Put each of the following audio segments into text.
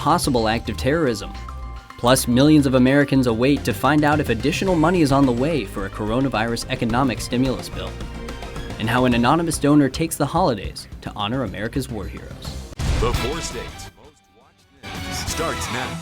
possible act of terrorism. Plus, millions of Americans await to find out if additional money is on the way for a coronavirus economic stimulus bill. And how an anonymous donor takes the holidays to honor America's war heroes. The 4 states most watched news starts now.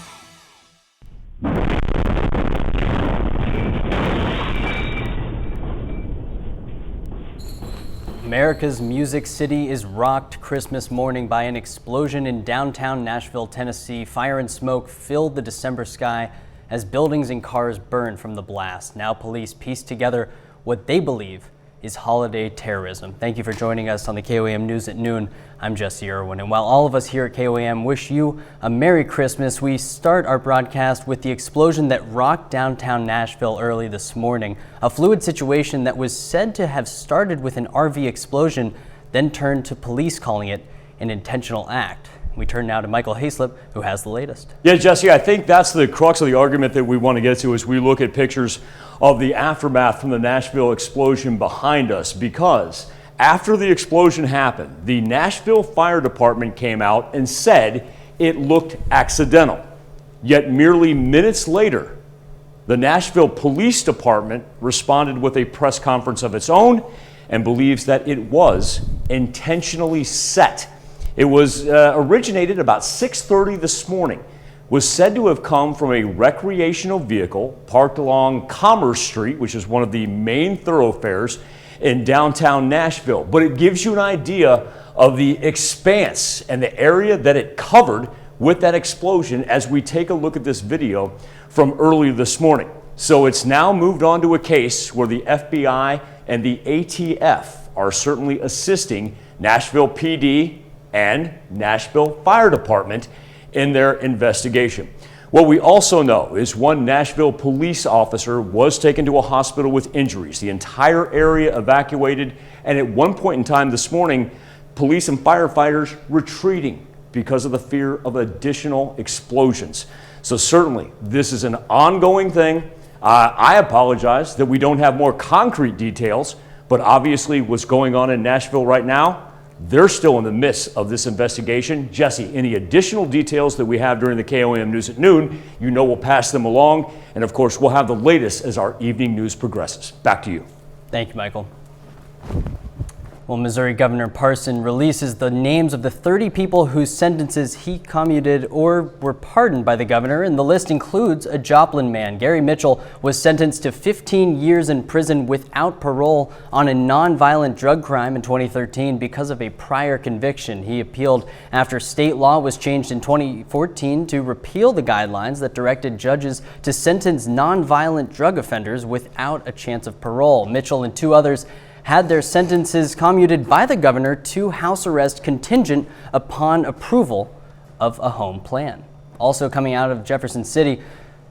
America's Music City is rocked Christmas morning by an explosion in downtown Nashville, Tennessee. Fire and smoke filled the December sky as buildings and cars burned from the blast. Now police piece together what they believe is holiday terrorism. Thank you for joining us on the KOAM News at Noon. I'm Jesse Irwin, and while all of us here at KOAM wish you a Merry Christmas, we start our broadcast with the explosion that rocked downtown Nashville early this morning. A fluid situation that was said to have started with an RV explosion, then turned to police calling it an intentional act. We turn now to Michael Hayslip, who has the latest. Yeah, Jesse, I think that's the crux of the argument that we want to get to as we look at pictures of the aftermath from the Nashville explosion behind us, because after the explosion happened, the Nashville Fire Department came out and said it looked accidental. Yet merely minutes later, the Nashville Police Department responded with a press conference of its own and believes that it was intentionally set. It was originated about 6:30 this morning, was said to have come from a recreational vehicle parked along Commerce Street, which is one of the main thoroughfares in downtown Nashville. But it gives you an idea of the expanse and the area that it covered with that explosion as we take a look at this video from early this morning. So it's now moved on to a case where the FBI and the ATF are certainly assisting Nashville PD and Nashville Fire Department in their investigation. What we also know is one Nashville police officer was taken to a hospital with injuries. The entire area evacuated, and at one point in time this morning, police and firefighters retreating because of the fear of additional explosions. So certainly this is an ongoing thing. I apologize that we don't have more concrete details, but obviously what's going on in Nashville right now, they're still in the midst of this investigation. Jesse, any additional details that we have during the KOAM News at Noon, you know we'll pass them along. And of course, we'll have the latest as our evening news progresses. Back to you. Thank you, Michael. Well, Missouri Governor Parson releases the names of the 30 people whose sentences he commuted or were pardoned by the governor, and the list includes a Joplin man. Gary Mitchell was sentenced to 15 years in prison without parole on a nonviolent drug crime in 2013 because of a prior conviction. He appealed after state law was changed in 2014 to repeal the guidelines that directed judges to sentence nonviolent drug offenders without a chance of parole. Mitchell and 2 others had their sentences commuted by the governor to house arrest contingent upon approval of a home plan. Also coming out of Jefferson City,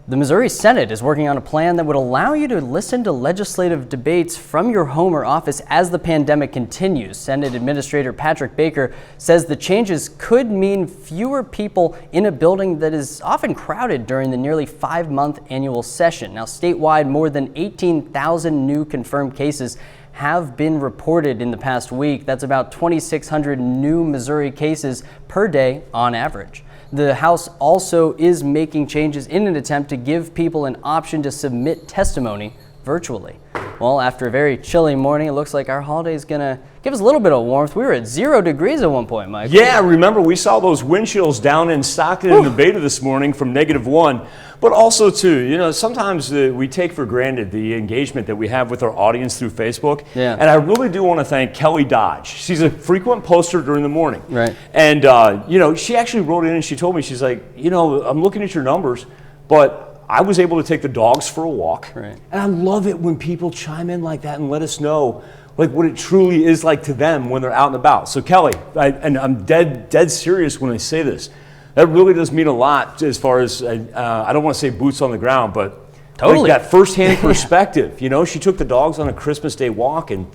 the Missouri Senate is working on a plan that would allow you to listen to legislative debates from your home or office as the pandemic continues. Senate Administrator Patrick Baker says the changes could mean fewer people in a building that is often crowded during the nearly 5-month annual session. Now, statewide, more than 18,000 new confirmed cases have been reported in the past week. That's about 2,600 new Missouri cases per day on average. The House also is making changes in an attempt to give people an option to submit testimony virtually. Well, after a very chilly morning, it looks like our holiday is going to give us a little bit of warmth. We were at 0 degrees at one point, Mike. Yeah, remember we saw those wind chills down in Stockton and Nevada this morning from -1. But also, too, you know, sometimes we take for granted the engagement that we have with our audience through Facebook. Yeah. And I really do want to thank Kelly Dodge. She's a frequent poster during the morning. Right. And, you know, she actually wrote in and she told me, she's like, you know, I'm looking at your numbers, but I was able to take the dogs for a walk. Right. And I love it when people chime in like that and let us know like what it truly is like to them when they're out and about. So Kelly, and I'm dead serious when I say this, that really does mean a lot as far as, I don't want to say boots on the ground, but totally like that firsthand perspective. You know, she took the dogs on a Christmas Day walk, and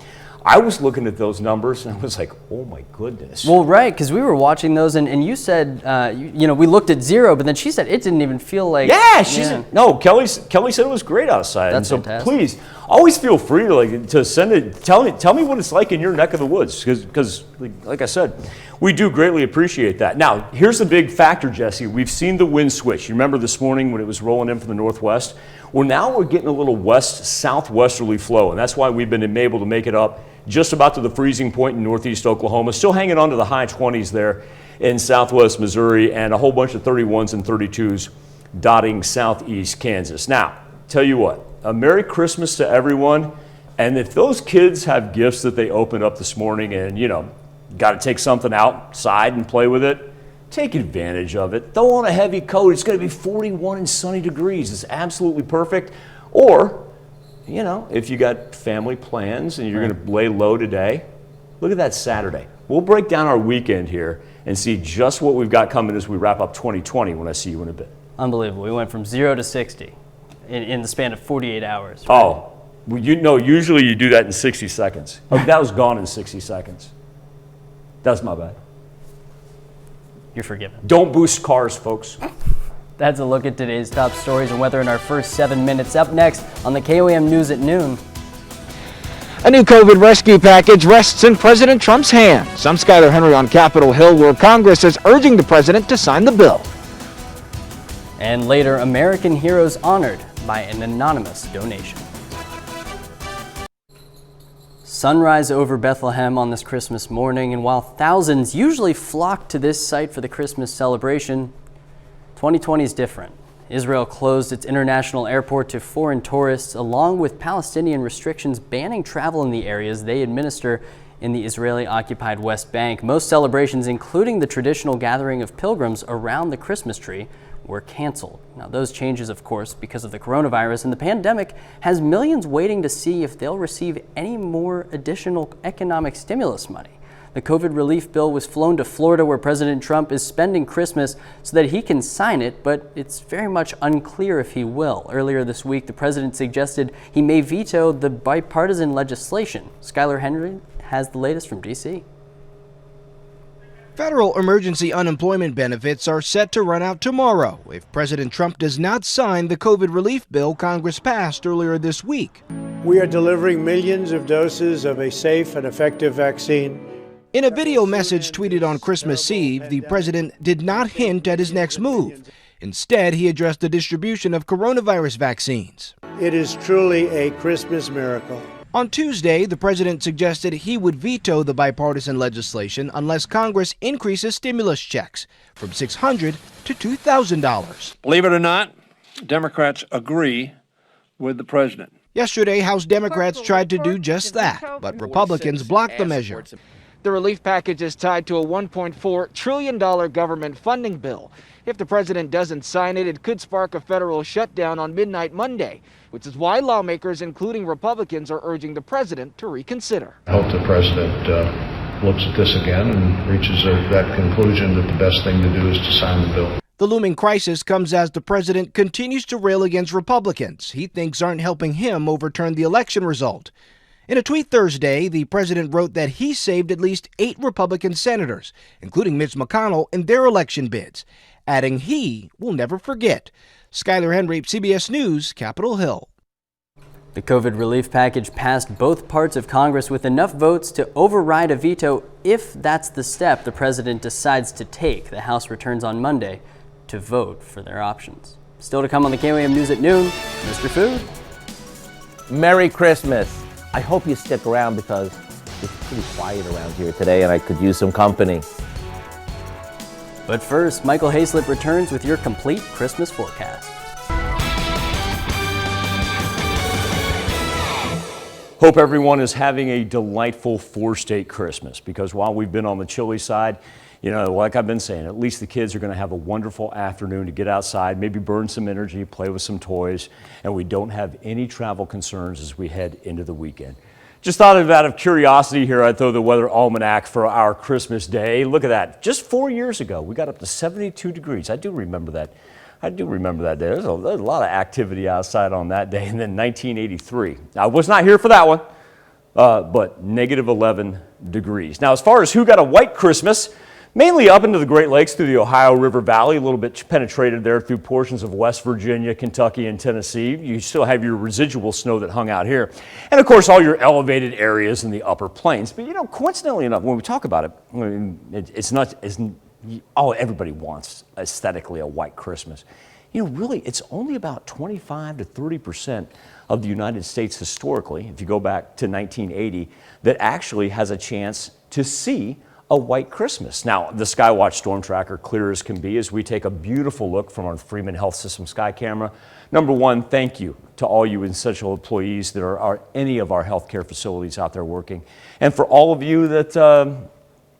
I was looking at those numbers and I was like, oh my goodness. Well, right, because we were watching those, and you said, we looked at 0, but then she said it didn't even feel like. Yeah, said, no. Kelly said it was great outside. That's and so fantastic. Please, always feel free to send it. Tell me what it's like in your neck of the woods, because like I said, we do greatly appreciate that. Now, here's the big factor, Jesse. We've seen the wind switch. You remember this morning when it was rolling in from the northwest? Well, now we're getting a little west-southwesterly flow, and that's why we've been able to make it up just about to the freezing point in northeast Oklahoma, still hanging on to the high 20s there in southwest Missouri, and a whole bunch of 31s and 32s dotting southeast Kansas. Now, tell you what, a Merry Christmas to everyone, and if those kids have gifts that they opened up this morning and, got to take something outside and play with it, take advantage of it. Throw on a heavy coat. It's going to be 41 and sunny degrees. It's absolutely perfect. Or, if you got family plans and you're going to lay low today, look at that Saturday. We'll break down our weekend here and see just what we've got coming as we wrap up 2020 when I see you in a bit. Unbelievable. We went from 0 to 60 in the span of 48 hours. Right? Oh, well, usually you do that in 60 seconds. That was gone in 60 seconds. That's my bad. You're forgiven. Don't boost cars, folks. That's a look at today's top stories and weather in our first 7 minutes. Up next on the KOAM News at noon. A new COVID rescue package rests in President Trump's hands. I'm Skylar Henry on Capitol Hill, where Congress is urging the president to sign the bill. And later, American heroes honored by an anonymous donation. Sunrise over Bethlehem on this Christmas morning, and while thousands usually flock to this site for the Christmas celebration, 2020 is different. Israel closed its international airport to foreign tourists, along with Palestinian restrictions banning travel in the areas they administer in the Israeli-occupied West Bank. Most celebrations, including the traditional gathering of pilgrims around the Christmas tree, were canceled. Now, those changes, of course, because of the coronavirus, and the pandemic has millions waiting to see if they'll receive any more additional economic stimulus money. The COVID relief bill was flown to Florida, where President Trump is spending Christmas so that he can sign it, but it's very much unclear if he will. Earlier this week, the president suggested he may veto the bipartisan legislation. Skylar Henry has the latest from D.C. Federal emergency unemployment benefits are set to run out tomorrow if President Trump does not sign the COVID relief bill Congress passed earlier this week. We are delivering millions of doses of a safe and effective vaccine. In a video message tweeted on Christmas Eve, the president did not hint at his next move. Instead, he addressed the distribution of coronavirus vaccines. It is truly a Christmas miracle. On Tuesday, the president suggested he would veto the bipartisan legislation unless Congress increases stimulus checks from $600 to $2,000. Believe it or not, Democrats agree with the president. Yesterday, House Democrats tried to do just that, but Republicans blocked the measure. The relief package is tied to a $1.4 trillion government funding bill. If the president doesn't sign it, it could spark a federal shutdown on midnight Monday, which is why lawmakers, including Republicans, are urging the president to reconsider. I hope the president looks at this again and reaches that conclusion that the best thing to do is to sign the bill. The looming crisis comes as the president continues to rail against Republicans he thinks aren't helping him overturn the election result. In a tweet Thursday, the president wrote that he saved at least 8 Republican senators, including Mitch McConnell, in their election bids, adding he will never forget. Skylar Henry, CBS News, Capitol Hill. The COVID relief package passed both parts of Congress with enough votes to override a veto if that's the step the president decides to take. The House returns on Monday to vote for their options. Still to come on the KOAM News at noon, Mr. Food. Merry Christmas. I hope you stick around because it's pretty quiet around here today and I could use some company. But first, Michael Hayslip returns with your complete Christmas forecast. Hope everyone is having a delightful 4-state Christmas, because while we've been on the chilly side, like I've been saying, at least the kids are going to have a wonderful afternoon to get outside, maybe burn some energy, play with some toys, and we don't have any travel concerns as we head into the weekend. Just thought of out of curiosity here, I'd throw the weather almanac for our Christmas day. Look at that. Just 4 years ago, we got up to 72 degrees. I do remember that. day. There's a lot of activity outside on that day. And then 1983. I was not here for that one, but negative 11 degrees. Now, as far as who got a white Christmas, mainly up into the Great Lakes through the Ohio River Valley, a little bit penetrated there through portions of West Virginia, Kentucky, and Tennessee. You still have your residual snow that hung out here. And of course, all your elevated areas in the upper plains. But you know, coincidentally enough, when we talk about it, I mean, it's not, everybody wants aesthetically a white Christmas. You know, really, it's only about 25 to 30% of the United States historically, if you go back to 1980, that actually has a chance to see a white Christmas. Now, the Skywatch Storm Tracker, clear as can be, as we take a beautiful look from our Freeman Health System sky camera. Number one, thank you to all you essential employees that are any of our healthcare facilities out there working. And for all of you that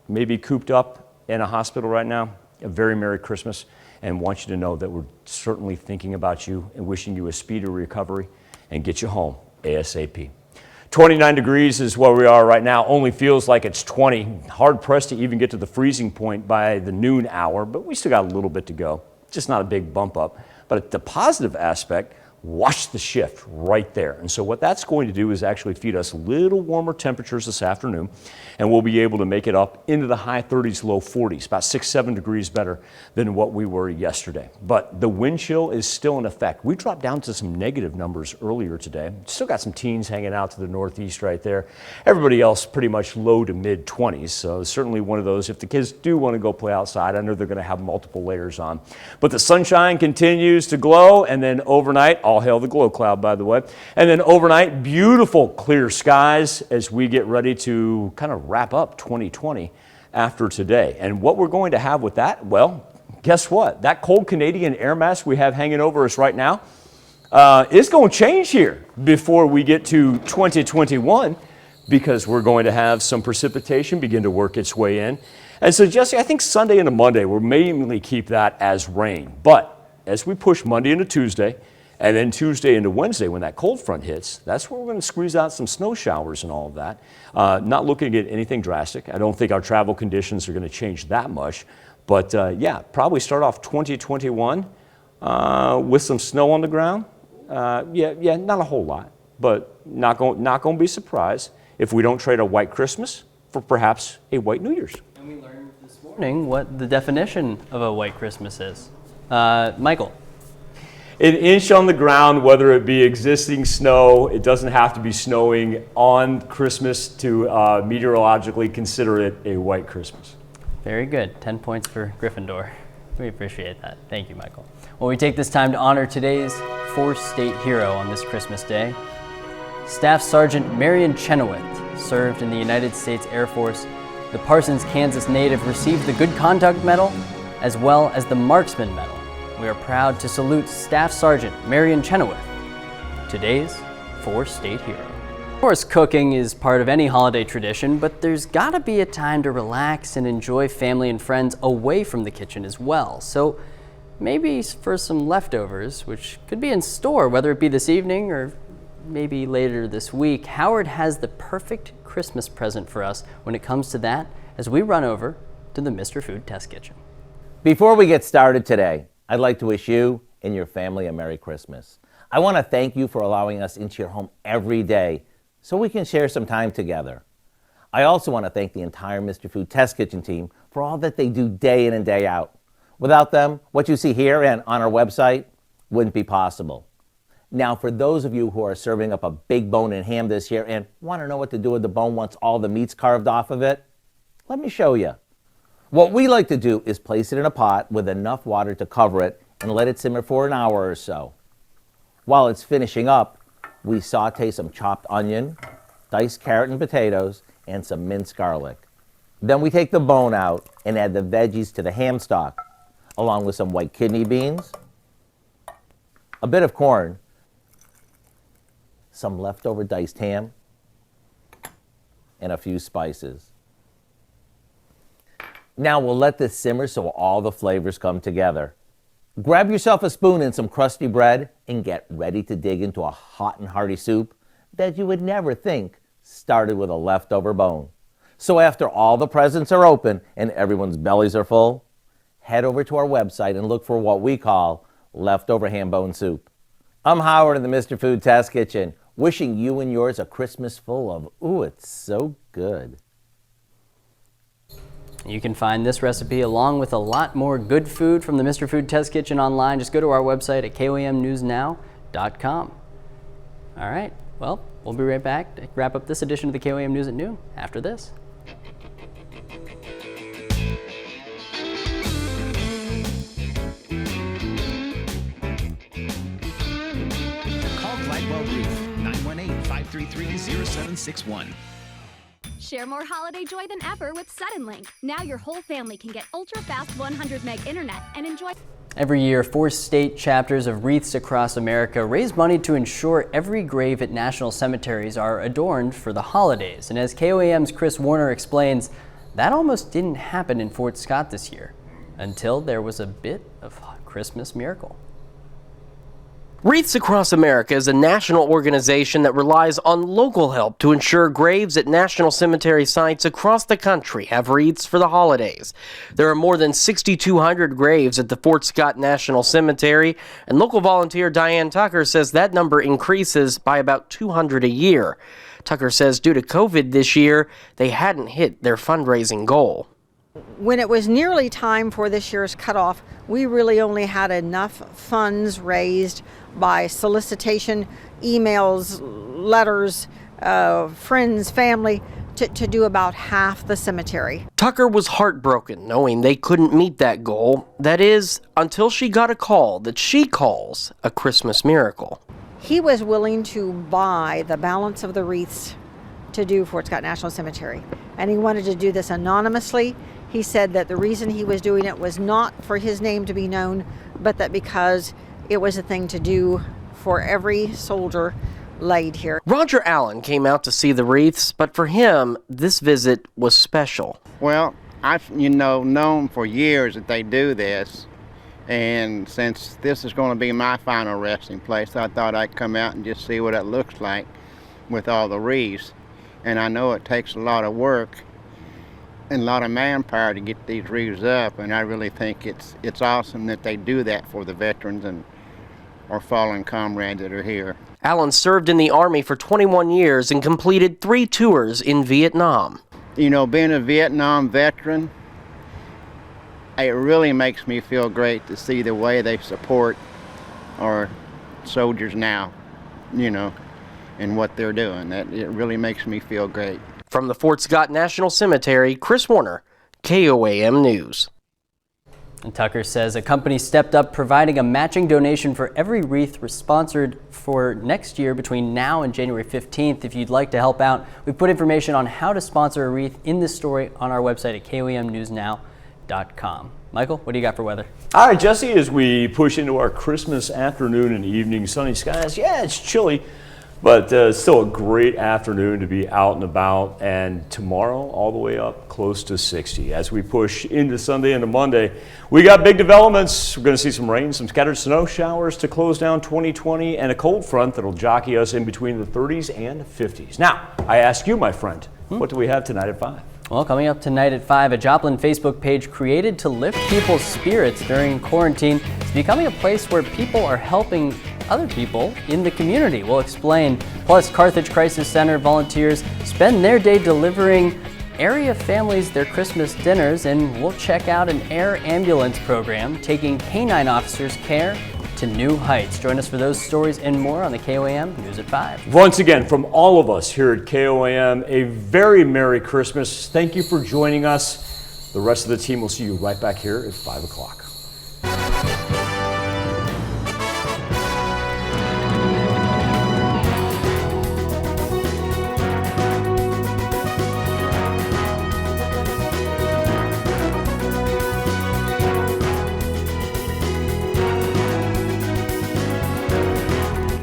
may be cooped up in a hospital right now, a very Merry Christmas, and want you to know that we're certainly thinking about you and wishing you a speedy recovery and get you home ASAP. 29 degrees is where we are right now. Only feels like it's 20. Hard pressed to even get to the freezing point by the noon hour, but we still got a little bit to go. Just not a big bump up. But the positive aspect, watch the shift right there. And so what that's going to do is actually feed us a little warmer temperatures this afternoon, and we'll be able to make it up into the high 30s, low 40s, about 6-7 degrees better than what we were yesterday. But the wind chill is still in effect. We dropped down to some negative numbers earlier today. Still got some teens hanging out to the northeast right there. Everybody else pretty much low to mid 20s. So certainly one of those, if the kids do want to go play outside, I know they're going to have multiple layers on. But the sunshine continues to glow, and then overnight, all hail the glow cloud, by the way. And then overnight, beautiful clear skies as we get ready to kind of wrap up 2020 after today. And what we're going to have with that, well, guess what? That cold Canadian air mass we have hanging over us right now is going to change here before we get to 2021, because we're going to have some precipitation begin to work its way in. And so, Jesse, I think Sunday into Monday, we'll mainly keep that as rain. But as we push Monday into Tuesday, and then Tuesday into Wednesday, when that cold front hits, that's where we're going to squeeze out some snow showers and all of that. Not looking at anything drastic. I don't think our travel conditions are going to change that much. But yeah, probably start off 2021 with some snow on the ground. Yeah, not a whole lot, but not going to be surprised if we don't trade a white Christmas for perhaps a white New Year's. And we learned this morning what the definition of a white Christmas is. Michael. An inch on the ground, whether it be existing snow, it doesn't have to be snowing on Christmas to meteorologically consider it a white Christmas. Very good. 10 points for Gryffindor. We appreciate that. Thank you, Michael. Well, we take this time to honor today's four-state hero on this Christmas Day. Staff Sergeant Marion Chenoweth served in the United States Air Force. The Parsons, Kansas native received the Good Conduct Medal as well as the Marksman Medal. We are proud to salute Staff Sergeant Marion Chenoweth, today's four-state hero. Of course, cooking is part of any holiday tradition, but there's gotta be a time to relax and enjoy family and friends away from the kitchen as well. So maybe for some leftovers, which could be in store, whether it be this evening or maybe later this week, Howard has the perfect Christmas present for us when it comes to that as we run over to the Mr. Food Test Kitchen. Before we get started today, I'd like to wish you and your family a Merry Christmas. I want to thank you for allowing us into your home every day so we can share some time together. I also want to thank the entire Mr. Food Test Kitchen team for all that they do day in and day out. Without them, what you see here and on our website wouldn't be possible. Now, for those of you who are serving up a big bone-in ham this year and want to know what to do with the bone once all the meat's carved off of it, let me show you. What we like to do is place it in a pot with enough water to cover it and let it simmer for an hour or so. While it's finishing up, we saute some chopped onion, diced carrot and potatoes, and some minced garlic. Then we take the bone out and add the veggies to the ham stock, along with some white kidney beans, a bit of corn, some leftover diced ham, and a few spices. Now we'll let this simmer so all the flavors come together. Grab yourself a spoon and some crusty bread and get ready to dig into a hot and hearty soup that you would never think started with a leftover bone. So after all the presents are open and everyone's bellies are full, head over to our website and look for what we call leftover ham bone soup. I'm Howard in the Mr. Food Test Kitchen. Wishing you and yours a Christmas full of, ooh, it's so good. You can find this recipe along with a lot more good food from the Mr. Food Test Kitchen online. Just go to our website at KOAMnewsnow.com. All right, well, we'll be right back to wrap up this edition of the KOAM News at Noon after this. Call Gladwell Roof, 918-533-0761. Share more holiday joy than ever with Suddenlink. Now your whole family can get ultra-fast 100 meg internet and enjoy. Every year, 4 state chapters of Wreaths Across America raise money to ensure every grave at national cemeteries are adorned for the holidays. And as KOAM's Chris Warner explains, that almost didn't happen in Fort Scott this year until there was a bit of a Christmas miracle. Wreaths Across America is a national organization that relies on local help to ensure graves at national cemetery sites across the country have wreaths for the holidays. There are more than 6,200 graves at the Fort Scott National Cemetery, and local volunteer Diane Tucker says that number increases by about 200 a year. Tucker says due to COVID this year, they hadn't hit their fundraising goal. When it was nearly time for this year's cutoff, we really only had enough funds raised by solicitation, emails, letters, friends, family, to do about half the cemetery. Tucker was heartbroken knowing they couldn't meet that goal. That is, until she got a call that she calls a Christmas miracle. He was willing to buy the balance of the wreaths to do Fort Scott National Cemetery, and he wanted to do this anonymously. He said that the reason he was doing it was not for his name to be known, but that because it was a thing to do for every soldier laid here. Roger Allen came out to see the wreaths, but for him, this visit was special. Well, I've known for years that they do this, and since this is going to be my final resting place, I thought I'd come out and just see what it looks like with all the wreaths. And I know it takes a lot of work and a lot of manpower to get these wreaths up, and I really think it's awesome that they do that for the veterans and our fallen comrades that are here. Allen served in the Army for 21 years and completed 3 tours in Vietnam. You know, being a Vietnam veteran, it really makes me feel great to see the way they support our soldiers now, and what they're doing. It really makes me feel great. From the Fort Scott National Cemetery, Chris Warner, KOAM News. And Tucker says a company stepped up providing a matching donation for every wreath sponsored for next year between now and January 15th. If you'd like to help out, we've put information on how to sponsor a wreath in this story on our website at KOAMnewsnow.com. Michael, what do you got for weather? All right, Jesse, as we push into our Christmas afternoon and evening, sunny skies, yeah, it's chilly, but still a great afternoon to be out and about, and tomorrow all the way up close to 60. As we push into Sunday and to Monday, we got big developments. We're going to see some rain, some scattered snow showers to close down 2020, and a cold front that'll jockey us in between the 30s and 50s. Now, I ask you, my friend, what do we have tonight at 5? Well, coming up tonight at 5, a Joplin Facebook page created to lift people's spirits during quarantine is becoming a place where people are helping other people in the community. We'll explain. Plus, Carthage Crisis Center volunteers spend their day delivering area families their Christmas dinners, and we'll check out an air ambulance program taking canine officers' care to new heights. Join us for those stories and more on the KOAM News at 5. Once again, from all of us here at KOAM, a very Merry Christmas. Thank you for joining us. The rest of the team will see you right back here at 5 o'clock.